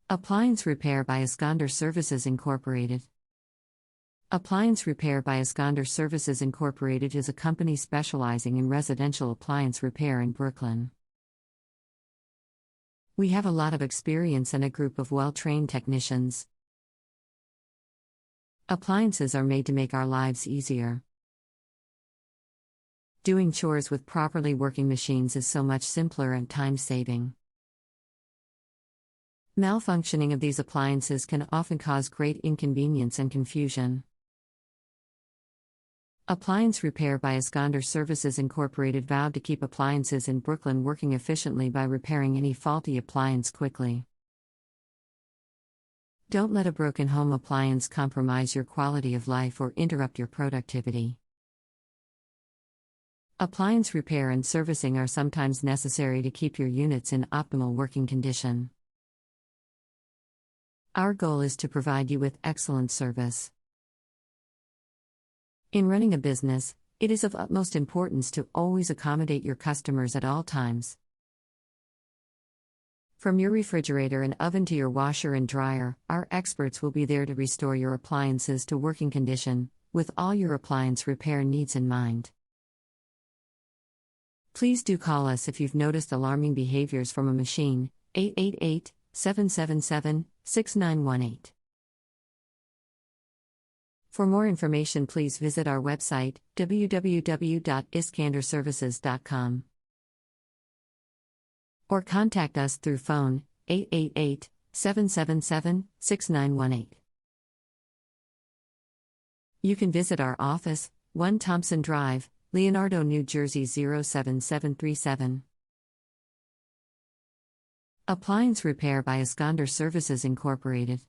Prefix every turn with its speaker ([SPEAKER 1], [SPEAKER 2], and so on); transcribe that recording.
[SPEAKER 1] Appliance Repair by Iskander Services Incorporated. Appliance Repair by Iskander Services Incorporated is a company specializing in residential appliance repair in Brooklyn. We have a lot of experience and a group of well-trained technicians. Appliances are made to make our lives easier. Doing chores with properly working machines is so much simpler and time-saving. Malfunctioning of these appliances can often cause great inconvenience and confusion. Appliance Repair by Iskander Services Incorporated vowed to keep appliances in Brooklyn working efficiently by repairing any faulty appliance quickly. Don't let a broken home appliance compromise your quality of life or interrupt your productivity. Appliance repair and servicing are sometimes necessary to keep your units in optimal working condition. Our goal is to provide you with excellent service. In running a business, it is of utmost importance to always accommodate your customers at all times. From your refrigerator and oven to your washer and dryer, our experts will be there to restore your appliances to working condition, with all your appliance repair needs in mind. Please do call us if you've noticed alarming behaviors from a machine, 888-777-6918. For more information, please visit our website, www.iskanderservices.com. Or contact us through phone, 888-777-6918. You can visit our office, 1 Thompson Drive, Leonardo, New Jersey 07737. Appliance Repair by Iskander Services Incorporated.